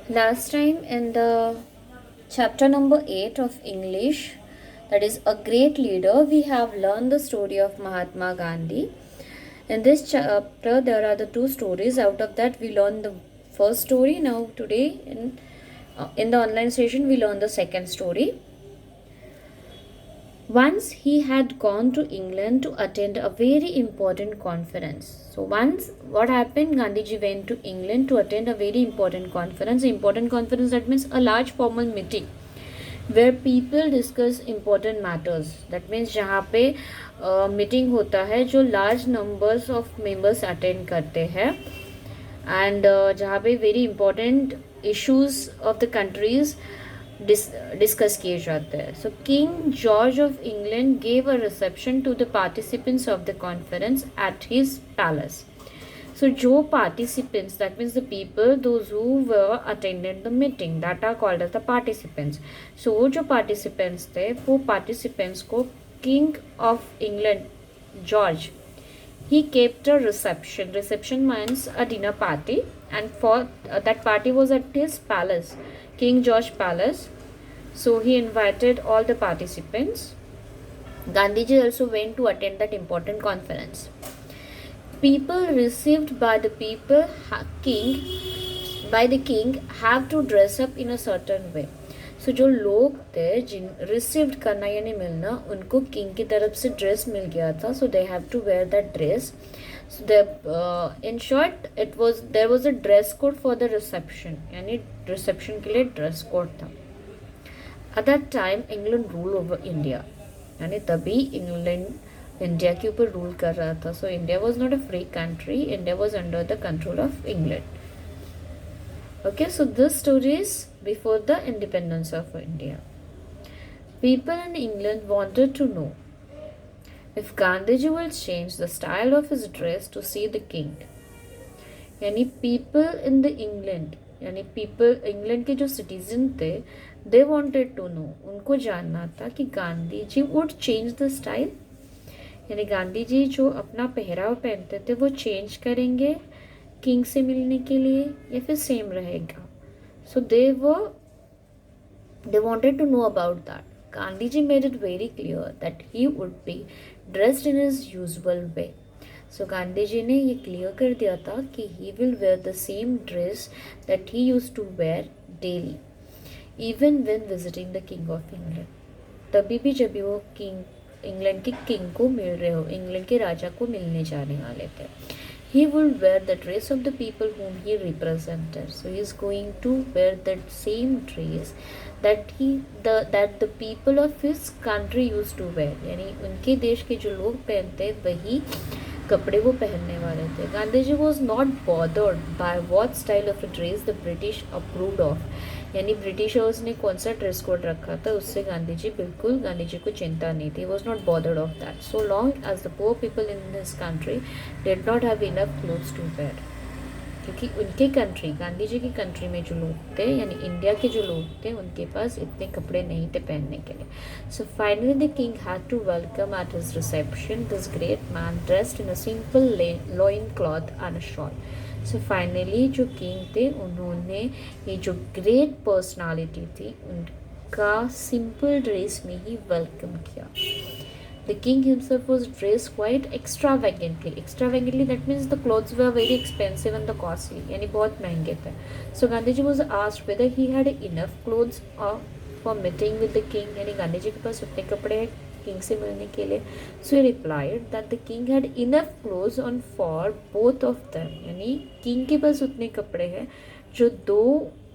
Last time in the chapter number 8 of English, that is a great leader, we have learned the story of Mahatma Gandhi. In this chapter, there are the two stories. Out of that, we learn the first story. Now, today in the online session, we learn the second story. Once he had gone to England to attend a very important conference. So once what happened, Gandhiji went to England to attend a very important conference. Important conference, that means a large formal meeting where people discuss important matters. That means जहाँ पे meeting होता है जो large numbers of members attend करते हैं and जहाँ पे very important issues of the countries discuss किए जाते हैं. So King George of England gave a reception to the participants of the conference at his palace. So जो participants, that means the people those who were attended the meeting, that are called as the participants. So वो जो participants थे वो participants को King of England George he kept a reception. Reception means a dinner party, and for that party was at his palace, King George Palace. So he invited all the participants. Gandhiji also went to attend that important conference. People received by the king have to dress up in a certain way. सो जो लोग थे जिन received करना यानी मिलना, उनको king की तरफ से ड्रेस मिल गया था. So they have to wear that dress. So they in short it was there was a dress code for the reception, यानी रिसेप्शन के लिए ड्रेस कोड था. At that time England rule over India, यानी तभी England India के ऊपर rule कर रहा था. So India was not a free country, India was under the control of England. Okay, so this story is before the independence of India. People in England wanted to know if Gandhiji will change the style of his dress to see the king. यानी people in the England, यानी people England के जो citizen थे, they wanted to know, उनको जानना था कि Gandhi ji would change the style, यानी गांधी जी जो अपना पहराव पहनते थे वो चेंज करेंगे किंग से मिलने के लिए या फिर सेम रहेगा. So they wanted to know about that. Gandhi ji made it very clear that he would be dressed in his usual way. So Gandhi ji ने ये क्लियर कर दिया था कि he will wear the same dress that he use to wear daily even when visiting the king of England. तभी भी जब वो किंग इंग्लैंड के किंग को मिल रहे हो, इंग्लैंड के राजा को मिलने जाने वाले थे, he will wear the dress of the people whom he represented. So he is going to wear that same dress that the people of his country used to wear. यानी उनके देश के जो लोग पहनते वही कपड़े वो पहनने वाले थे. Gandhi ji was not bothered by what style of dress the British approved of, यानी ब्रिटिशर्स ने कौन सा ड्रेस कोड रखा था उससे गांधी जी को चिंता नहीं थी. Was not bothered of that so long as the poor people in this country did not have enough clothes to wear. क्योंकि उनके कंट्री, गांधी जी की कंट्री में जो लोग थे यानी इंडिया के जो लोग थे, उनके पास इतने कपड़े नहीं थे पहनने के लिए. So finally the king had to welcome at his reception this great man dressed in a simple loin cloth and a shawl. So finally जो किंग थे उन्होंने ये जो ग्रेट पर्सनालिटी थी उनका सिंपल ड्रेस में ही वेलकम किया. The king himself was dressed quite extravagantly. Extravagantly, that means the clothes were very expensive and the costly. यानी बहुत महंगे थे. So Gandhi ji was asked whether he had enough clothes for meeting with the king. यानी गांधी जी के पास उतने कपड़े हैं king से मिलने के लिए. So he replied that the king had enough clothes on for both of them. यानी किंग के पास उतने कपड़े हैं जो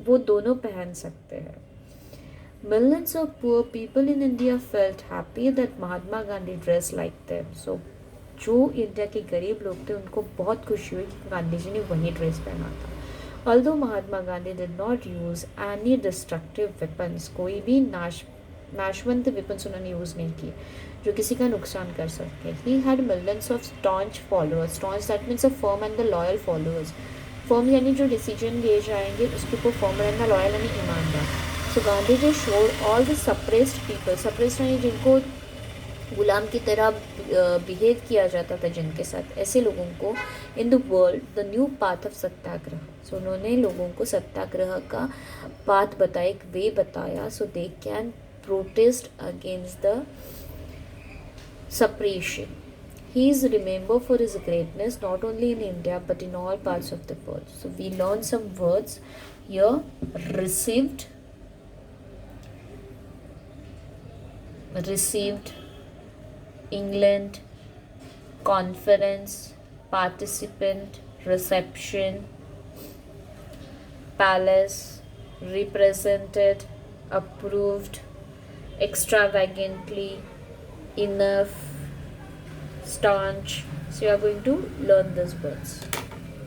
वो दोनों पहन सकते हैं. Millions of poor people in India felt happy that Mahatma Gandhi dressed like them. So, जो इंडिया के गरीब लोग थे उनको बहुत खुशी हुई कि गांधी जी ने वही ड्रेस पहना था. Although Mahatma Gandhi did not use any destructive weapons, कोई भी नाशवंत weapons उन्होंने यूज़ नहीं किए जो किसी का नुकसान कर सके. He had millions of staunch followers. Staunch that means a firm and the loyal followers. Firm यानी जो डिसीजन लिए जाएंगे उसके ऊपर firm रहना, loyal यानी ईमानदार. So Gandhiji showed all the suppressed people, suppressed यानी जिनको गुलाम की तरह बिहेव किया जाता था जिनके साथ, ऐसे लोगों को in the world the new path of satyagraha. So उन्होंने लोगों को सत्याग्रह का पाथ बताया, एक वे बताया, so they can protest against the suppression. He is remembered for his greatness not only in India but in all parts of the world. So we learn some words here. Received, England, conference, participant, reception, palace, represented, approved, extravagantly, enough, staunch. So you are going to learn these words.